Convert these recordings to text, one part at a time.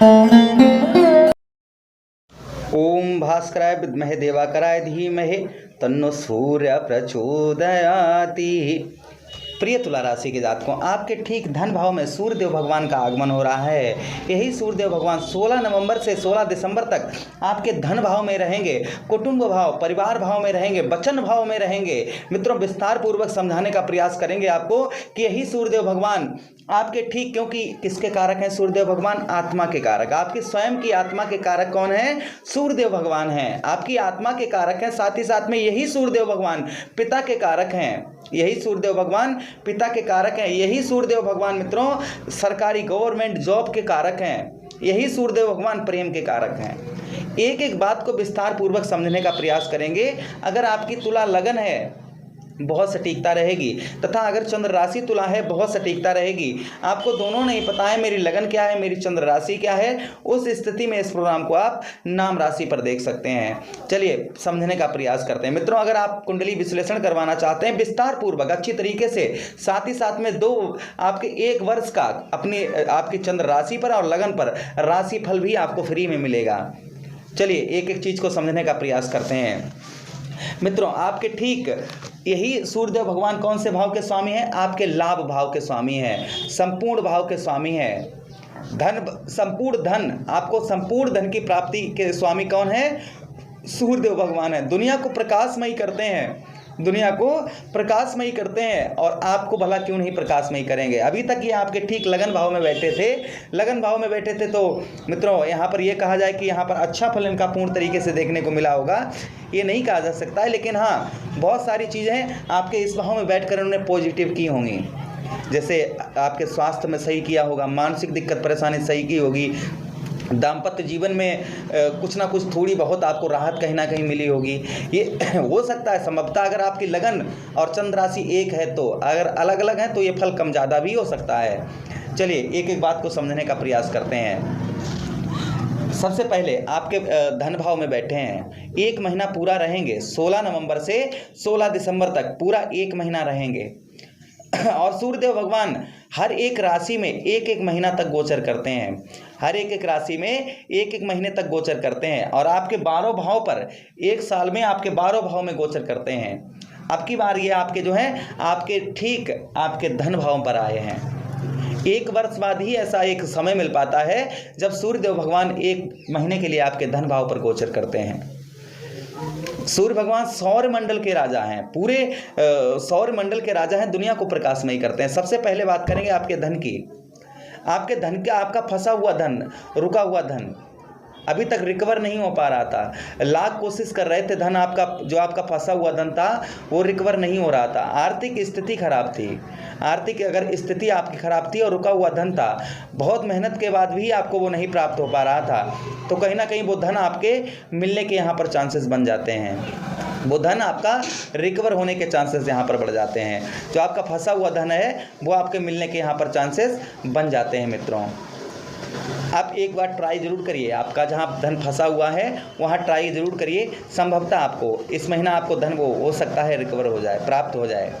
ओम भास्कराय विद्महे देवाकराय धीमहि तन्नो सूर्य प्रचोदयाति। प्रिय तुला राशि के जातकों, आपके ठीक धन भाव में सूर्यदेव भगवान का आगमन हो रहा है। यही सूर्यदेव भगवान 16 नवंबर से 16 दिसंबर तक आपके धन भाव में रहेंगे, कुटुंब भाव, परिवार भाव में रहेंगे, वचन भाव में रहेंगे। मित्रों, विस्तार पूर्वक समझाने का प्रयास करेंगे आपको कि यही सूर्यदेव भगवान आपके ठीक, क्योंकि किसके कारक हैं सूर्यदेव भगवान? आत्मा के कारक। आपकी स्वयं की आत्मा के कारक कौन है? सूर्यदेव भगवान हैं। आपकी आत्मा के कारक हैं, साथ ही साथ में यही सूर्यदेव भगवान पिता के कारक हैं। यही सूर्यदेव भगवान पिता के कारक हैं। यही सूर्यदेव भगवान मित्रों सरकारी गवर्नमेंट जॉब के कारक हैं। यही सूर्यदेव भगवान प्रेम के कारक हैं। एक एक बात को विस्तार पूर्वक समझने का प्रयास करेंगे। अगर आपकी तुला लगन है, बहुत सटीकता रहेगी, तथा अगर चंद्र राशि तुला है, बहुत सटीकता रहेगी। आपको दोनों नहीं पता है मेरी लगन क्या है, मेरी चंद्र राशि क्या है, उस स्थिति में इस प्रोग्राम को आप नाम राशि पर देख सकते हैं। चलिए समझने का प्रयास करते हैं। मित्रों, अगर आप कुंडली विश्लेषण करवाना चाहते हैं विस्तार पूर्वक अच्छी तरीके से, साथ ही साथ में आपके 1 वर्ष का आपकी चंद्र राशि पर और लगन पर राशि फल भी आपको फ्री में मिलेगा। चलिए एक एक चीज को समझने का प्रयास करते हैं। मित्रों, आपके ठीक यही सूर्यदेव भगवान कौन से भाव के स्वामी हैं? आपके लाभ भाव के स्वामी हैं, संपूर्ण भाव के स्वामी हैं। धन, संपूर्ण धन, आपको संपूर्ण धन की प्राप्ति के स्वामी कौन है? सूर्यदेव भगवान है। दुनिया को प्रकाशमयी करते हैं, दुनिया को प्रकाशमयी करते हैं, और आपको भला क्यों नहीं प्रकाशमयी करेंगे। अभी तक ये आपके ठीक लगन भाव में बैठे थे, लगन भाव में बैठे थे। तो मित्रों, यहाँ पर ये कहा जाए कि यहाँ पर अच्छा फल इनका पूर्ण तरीके से देखने को मिला होगा, ये नहीं कहा जा सकता है। लेकिन हाँ, बहुत सारी चीज़ें आपके इस भाव में बैठकर उन्होंने पॉजिटिव की होंगी। जैसे आपके स्वास्थ्य में सही किया होगा, मानसिक दिक्कत परेशानी सही की होगी, दाम्पत्य जीवन में कुछ ना कुछ थोड़ी बहुत आपको राहत कहीं ना कहीं मिली होगी। ये हो सकता है संभवतः, अगर आपकी लगन और चंद्र राशि एक है तो, अगर अलग अलग है तो ये फल कम ज़्यादा भी हो सकता है। चलिए एक एक बात को समझने का प्रयास करते हैं। सबसे पहले आपके धन भाव में बैठे हैं, 1 महीना पूरा रहेंगे। 16 नवंबर से 16 दिसंबर तक पूरा 1 महीना रहेंगे। और सूर्यदेव भगवान हर एक राशि में 1-1 महीना तक गोचर करते हैं। हर एक राशि में 1-1 महीने तक गोचर करते हैं, और आपके 12 भाव पर 1 साल में आपके 12 भाव में गोचर करते हैं। अब की बार ये आपके जो है आपके ठीक आपके धन भाव पर आए हैं। 1 वर्ष बाद ही ऐसा एक समय मिल पाता है जब सूर्यदेव भगवान 1 महीने के लिए आपके धन भाव पर गोचर करते हैं। सूर्य भगवान सौर मंडल के राजा हैं, पूरे सौर मंडल के राजा हैं, दुनिया को प्रकाशमयी करते हैं। सबसे पहले बात करेंगे आपके धन की। आपके धन का, आपका फंसा हुआ धन, रुका हुआ धन अभी तक रिकवर नहीं हो पा रहा था। लाख कोशिश कर रहे थे, धन आपका जो आपका फंसा हुआ धन था वो रिकवर नहीं हो रहा था। आर्थिक स्थिति खराब थी, आर्थिक अगर स्थिति आपकी खराब थी और रुका हुआ धन था, बहुत मेहनत के बाद भी आपको वो नहीं प्राप्त हो पा रहा था, तो कहीं ना कहीं वो धन आपके मिलने के यहाँ पर चांसेस बन जाते हैं। वो धन आपका रिकवर होने के चांसेस यहाँ पर बढ़ जाते हैं। जो आपका फंसा हुआ धन है वो आपके मिलने के यहाँ पर चांसेस बन जाते हैं। मित्रों, आप एक बार ट्राई जरूर करिए, आपका जहाँ धन फंसा हुआ है वहाँ ट्राई जरूर करिए। संभवतः आपको इस महीना आपको धन वो हो सकता है रिकवर हो जाए, प्राप्त हो जाए।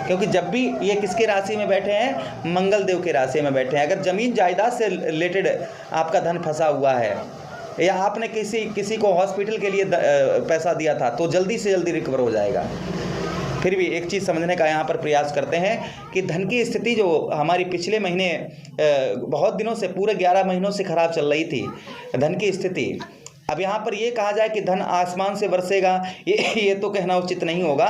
क्योंकि जब भी ये किसके राशि में बैठे हैं? मंगल देव के राशि में बैठे हैं। अगर जमीन जायदाद से रिलेटेड आपका धन फंसा हुआ है, या आपने किसी को हॉस्पिटल के लिए पैसा दिया था, तो जल्दी से जल्दी रिकवर हो जाएगा। फिर भी एक चीज़ समझने का यहाँ पर प्रयास करते हैं कि धन की स्थिति जो हमारी पिछले महीने बहुत दिनों से, पूरे 11 महीनों से खराब चल रही थी धन की स्थिति। अब यहाँ पर ये कहा जाए कि धन आसमान से बरसेगा, ये तो कहना उचित नहीं होगा,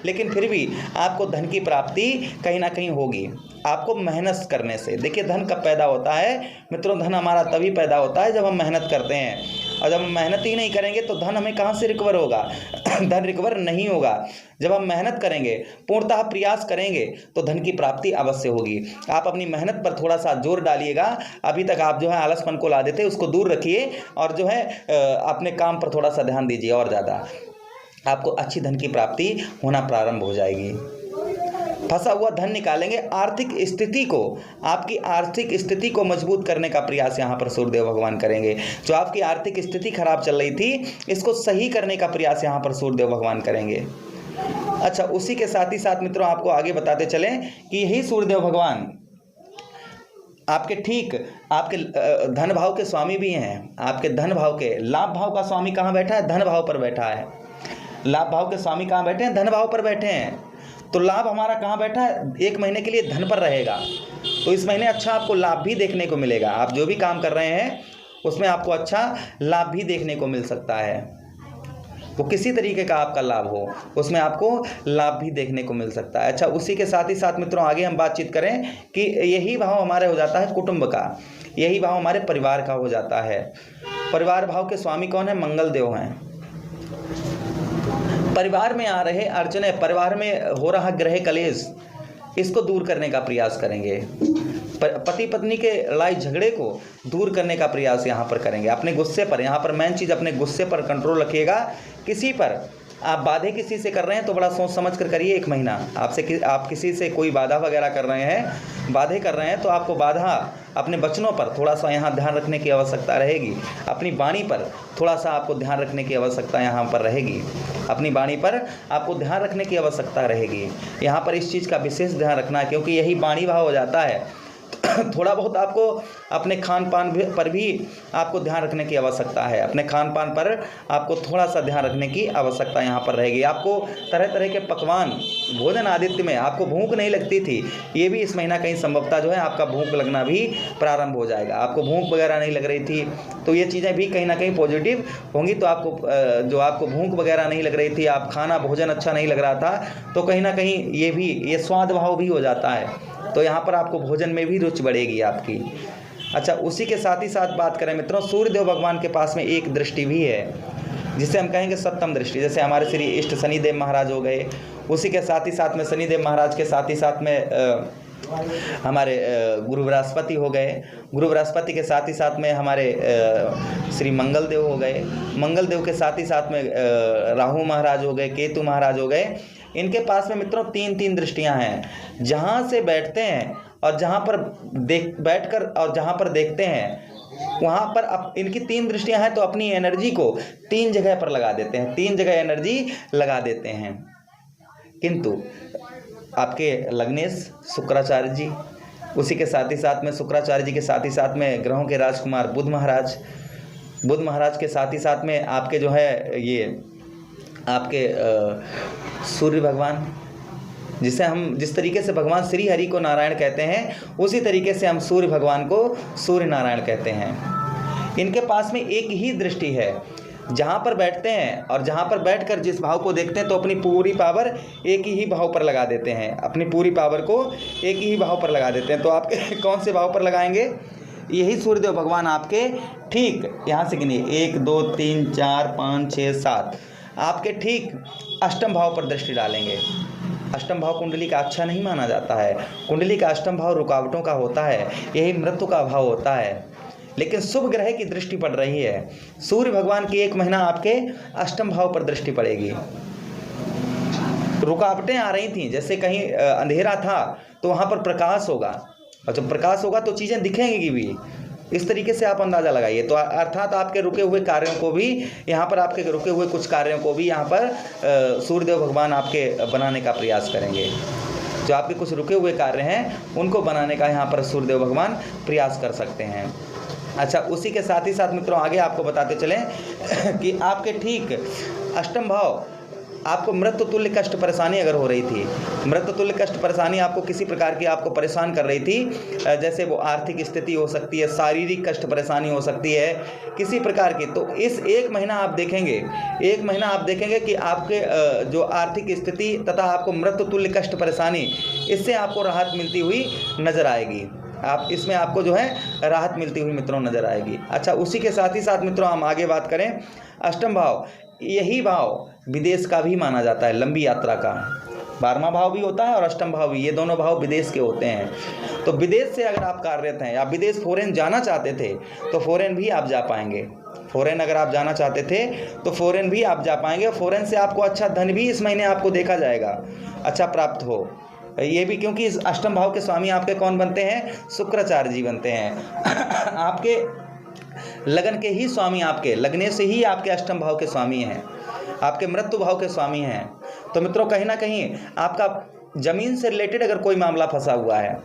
लेकिन फिर भी आपको धन की प्राप्ति कहीं ना कहीं होगी, आपको मेहनत करने से। देखिए, धन कब पैदा होता है मित्रों? धन हमारा तभी पैदा होता है जब हम मेहनत करते हैं, और जब हम मेहनत ही नहीं करेंगे तो धन हमें कहाँ से रिकवर होगा? धन रिकवर नहीं होगा। जब हम मेहनत करेंगे, पूर्णतः प्रयास करेंगे, तो धन की प्राप्ति अवश्य होगी। आप अपनी मेहनत पर थोड़ा सा जोर डालिएगा। अभी तक आप जो है आलसपन को ला देते, उसको दूर रखिए, और जो है अपने काम पर थोड़ा सा ध्यान दीजिए, और ज़्यादा आपको अच्छी धन की प्राप्ति होना प्रारंभ हो जाएगी। फंसा हुआ धन निकालेंगे। आर्थिक स्थिति को, आपकी आर्थिक स्थिति को मजबूत करने का प्रयास यहाँ पर सूर्यदेव भगवान करेंगे। जो आपकी आर्थिक स्थिति खराब चल रही थी, इसको सही करने का प्रयास यहाँ पर सूर्यदेव भगवान करेंगे। अच्छा, उसी के साथ ही साथ मित्रों आपको आगे बताते चलें कि यही सूर्यदेव भगवान आपके ठीक आपके धन भाव के स्वामी भी हैं। आपके धन भाव के लाभ भाव का स्वामी कहाँ बैठा है? धन भाव पर बैठा है। लाभ भाव के स्वामी कहाँ बैठे हैं? धन भाव पर बैठे हैं। तो लाभ हमारा कहाँ बैठा है? 1 महीने के लिए धन पर रहेगा। तो इस महीने अच्छा आपको लाभ भी देखने को मिलेगा। आप जो भी काम कर रहे हैं उसमें आपको अच्छा लाभ भी देखने को मिल सकता है। वो किसी तरीके का आपका लाभ हो उसमें आपको लाभ भी देखने को मिल सकता है। अच्छा, उसी के साथ ही साथ मित्रों आगे हम बातचीत करें कि यही भाव हमारे हो जाता है कुटुंब का, यही भाव हमारे परिवार का हो जाता है। परिवार भाव के स्वामी कौन है? मंगल देव हैं। परिवार में आ रहे अड़चने, परिवार में हो रहा ग्रह कलेश, इसको दूर करने का प्रयास करेंगे। पति पत्नी के लड़ाई झगड़े को दूर करने का प्रयास यहाँ पर करेंगे। अपने गुस्से पर, यहाँ पर मेन चीज़ अपने गुस्से पर कंट्रोल रखिएगा। किसी पर आप बाधे किसी से कर रहे हैं तो बड़ा सोच समझ कर करिए। 1 महीना आप किसी से कोई बाधा वगैरह कर रहे हैं, बाधे कर रहे हैं, तो आपको बाधा अपने वचनों पर थोड़ा सा यहाँ ध्यान रखने की आवश्यकता रहेगी। अपनी वाणी पर थोड़ा सा आपको ध्यान रखने की आवश्यकता यहाँ पर रहेगी। अपनी वाणी पर आपको ध्यान रखने की आवश्यकता रहेगी। यहाँ पर इस चीज़ का विशेष ध्यान रखना है क्योंकि यही वाणी भाव हो जाता है। थोड़ा बहुत आपको अपने खान पान पर भी आपको ध्यान रखने की आवश्यकता है। अपने खान पान पर आपको थोड़ा सा ध्यान रखने की आवश्यकता यहाँ पर रहेगी। आपको तरह तरह के पकवान भोजन आदित्य में आपको भूख नहीं लगती थी, ये भी इस महीना कहीं संभवतः जो है आपका भूख लगना भी प्रारंभ हो जाएगा। आपको भूख वगैरह नहीं लग रही थी तो ये चीज़ें भी कहीं ना कहीं पॉजिटिव होंगी। तो आपको जो आपको भूख वगैरह नहीं लग रही थी, आप खाना भोजन अच्छा नहीं लग रहा था, तो कहीं ना कहीं ये स्वाद भाव भी हो जाता है। तो यहाँ पर आपको भोजन में भी रुचि बढ़ेगी आपकी। अच्छा, उसी के साथ ही साथ बात करें मित्रों, सूर्यदेव भगवान के पास में एक दृष्टि भी है जिसे हम कहेंगे सप्तम दृष्टि। जैसे हमारे श्री इष्ट शनिदेव महाराज हो गए, उसी के साथ ही साथ में शनिदेव महाराज के साथ ही साथ में हमारे गुरु बृहस्पति हो गए। गुरु बृहस्पति के साथ ही साथ में हमारे श्री मंगल देव हो गए। मंगल देव के साथ ही साथ में राहु महाराज हो गए, केतु महाराज हो गए। इनके पास में मित्रों 3 दृष्टियां हैं। जहां से बैठते हैं और जहां पर बैठकर और जहां पर देखते हैं वहां पर इनकी 3 दृष्टियां हैं, तो अपनी एनर्जी को 3 जगह पर लगा देते हैं, 3 जगह एनर्जी लगा देते हैं। किंतु आपके लग्नेश शुक्राचार्य जी, उसी के साथ ही साथ में शुक्राचार्य जी के साथ ही साथ में ग्रहों के राजकुमार बुध महाराज के साथ ही साथ में आपके जो है ये आपके सूर्य भगवान, जिस तरीके से भगवान श्री हरि को नारायण कहते हैं उसी तरीके से हम सूर्य भगवान को सूर्य नारायण कहते हैं। इनके पास में एक ही दृष्टि है। जहाँ पर बैठते हैं और जहाँ पर बैठकर जिस भाव को देखते हैं तो अपनी पूरी पावर एक ही भाव पर लगा देते हैं, अपनी पूरी पावर को एक ही भाव पर लगा देते हैं। तो आपके कौन से भाव पर लगाएंगे? यही सूर्यदेव भगवान आपके ठीक यहाँ से गिनिए 1 2 3 4 5 6 7 आपके ठीक अष्टम भाव पर दृष्टि डालेंगे। अष्टम भाव कुंडली का अच्छा नहीं माना जाता है। कुंडली का अष्टम भाव रुकावटों का होता है, यही मृत्यु का भाव होता है। लेकिन शुभ ग्रह की दृष्टि पड़ रही है। सूर्य भगवान की 1 महीना आपके अष्टम भाव पर दृष्टि पड़ेगी। रुकावटें आ रही थी, जैसे कहीं अंधेरा था तो वहाँ पर प्रकाश होगा, और जब प्रकाश होगा तो चीज़ें दिखेंगी भी। इस तरीके से आप अंदाज़ा लगाइए। तो अर्थात आपके रुके हुए कार्यों को भी यहाँ पर, आपके रुके हुए कुछ कार्यों को भी यहाँ पर सूर्यदेव भगवान आपके बनाने का प्रयास करेंगे। जो आपके कुछ रुके हुए कार्य हैं उनको बनाने का यहाँ पर सूर्यदेव भगवान प्रयास कर सकते हैं। अच्छा, उसी के साथ ही साथ मित्रों आगे आपको बताते चलें कि आपके ठीक अष्टम भाव, आपको मृत्यु तुल्य कष्ट परेशानी अगर हो रही थी, मृत्यु तुल्य कष्ट परेशानी आपको किसी प्रकार की आपको परेशान कर रही थी, जैसे वो आर्थिक स्थिति हो सकती है, शारीरिक कष्ट परेशानी हो सकती है किसी प्रकार की, तो इस 1 महीना आप देखेंगे कि आपके जो आर्थिक स्थिति तथा आपको मृत्यु तुल्य कष्ट परेशानी, इससे आपको राहत मिलती हुई नजर आएगी। इसमें आपको जो है राहत मिलती हुई मित्रों नजर आएगी। अच्छा, उसी के साथ ही साथ मित्रों हम आगे बात करें, अष्टम भाव, यही भाव विदेश का भी माना जाता है, लंबी यात्रा का। 12वां भाव भी होता है और अष्टम भाव भी, ये दोनों भाव विदेश के होते हैं। तो विदेश से अगर आप कार्यरत हैं या विदेश फॉरेन जाना चाहते थे तो फॉरेन भी आप जा पाएंगे। फॉरेन अगर आप जाना चाहते थे तो फॉरेन भी आप जा पाएंगे। फॉरेन से आपको अच्छा धन भी इस महीने आपको देखा जाएगा, अच्छा प्राप्त हो। ये भी क्योंकि इस अष्टम भाव के स्वामी आपके कौन बनते हैं? शुक्राचार्य जी बनते हैं। आपके लगन के ही स्वामी, आपके लगने से ही आपके अष्टम भाव के स्वामी हैं, आपके मृत्यु भाव के स्वामी हैं। तो मित्रों कहीं ना कहीं आपका जमीन से रिलेटेड अगर कोई मामला फंसा हुआ है,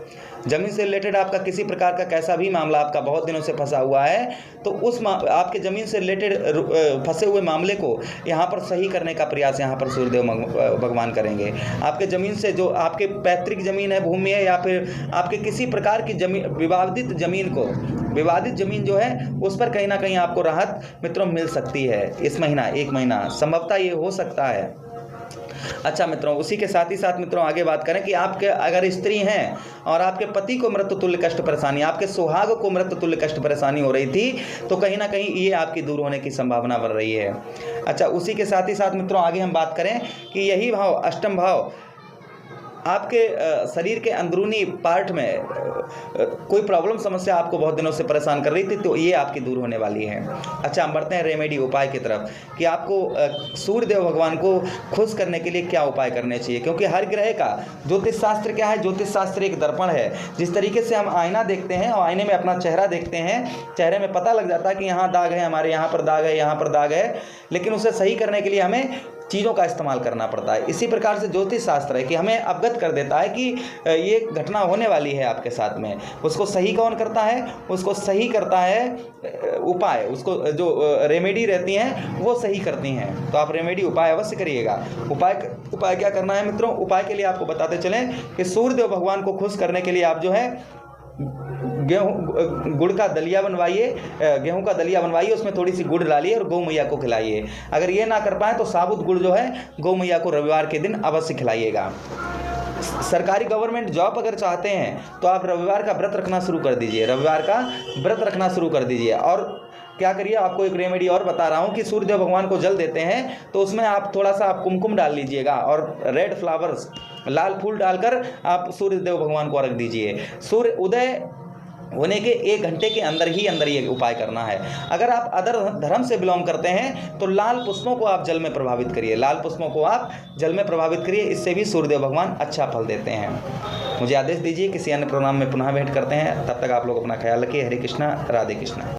जमीन से रिलेटेड आपका किसी प्रकार का कैसा भी मामला आपका बहुत दिनों से फंसा हुआ है, तो उस आपके ज़मीन से रिलेटेड फंसे हुए मामले को यहाँ पर सही करने का प्रयास यहाँ पर सूर्यदेव भगवान करेंगे। आपके ज़मीन से जो आपके पैतृक ज़मीन है, भूमि है, या फिर आपके किसी प्रकार की जमीन विवादित ज़मीन जो है उस पर कहीं ना कहीं आपको राहत मित्रों मिल सकती है इस महीना, 1 महीना संभवतः ये हो सकता है। अच्छा मित्रों, उसी के साथ ही साथ मित्रों आगे बात करें कि आपके अगर स्त्री हैं और आपके पति को मृत्यु तुल्य कष्ट परेशानी, आपके सुहाग को मृत्यु तुल्य कष्ट परेशानी हो रही थी, तो कहीं ना कहीं ये आपकी दूर होने की संभावना बढ़ रही है। अच्छा, उसी के साथ ही साथ मित्रों आगे हम बात करें कि यही भाव, अष्टम भाव, आपके शरीर के अंदरूनी पार्ट में कोई प्रॉब्लम समस्या आपको बहुत दिनों से परेशान कर रही थी, तो ये आपकी दूर होने वाली है। अच्छा, हम बढ़ते हैं रेमेडी उपाय की तरफ कि आपको सूर्यदेव भगवान को खुश करने के लिए क्या उपाय करने चाहिए, क्योंकि हर ग्रह का ज्योतिष शास्त्र क्या है, ज्योतिष शास्त्र एक दर्पण है। जिस तरीके से हम आईना देखते हैं और आईने में अपना चेहरा देखते हैं, चेहरे में पता लग जाता है कि यहाँ दाग है, हमारे यहाँ पर दाग है, यहाँ पर दाग है, लेकिन उसे सही करने के लिए हमें चीज़ों का इस्तेमाल करना पड़ता है। इसी प्रकार से ज्योतिष शास्त्र है कि हमें अवगत कर देता है कि ये घटना होने वाली है आपके साथ में। उसको सही कौन करता है? उसको सही करता है उपाय, उसको जो रेमेडी रहती हैं वो सही करती हैं। तो आप रेमेडी उपाय अवश्य करिएगा। उपाय क्या करना है मित्रों? उपाय के लिए आपको बताते चलें कि सूर्यदेव भगवान को खुश करने के लिए आप जो है गुड़ का दलिया बनवाइए, गेहूं का दलिया बनवाइए, उसमें थोड़ी सी गुड़ डालिए और गौ मैया को खिलाइए। अगर ये ना कर पाए तो साबुत गुड़ जो है गौ मैया को रविवार के दिन अवश्य खिलाइएगा। सरकारी गवर्नमेंट जॉब अगर चाहते हैं तो आप रविवार का व्रत रखना शुरू कर दीजिए, रविवार का व्रत रखना शुरू कर दीजिए। और क्या करिए, आपको एक रेमेडी और बता रहा हूँ कि सूर्यदेव भगवान को जल देते हैं तो उसमें आप थोड़ा सा आप कुमकुम डाल लीजिएगा और रेड फ्लावर्स, लाल फूल डालकर आप सूर्यदेव भगवान को अर्घ दीजिए। सूर्य उदय होने के 1 घंटे के अंदर ये उपाय करना है। अगर आप अदर धर्म से बिलोंग करते हैं तो लाल पुष्पों को आप जल में प्रभावित करिए, लाल पुष्पों को आप जल में प्रभावित करिए, इससे भी सूर्यदेव भगवान अच्छा फल देते हैं। मुझे आदेश दीजिए, किसी अन्य प्रोग्राम में पुनः भेंट करते हैं। तब तक आप लोग अपना ख्याल रखिए। हरे कृष्णा, राधे कृष्णा।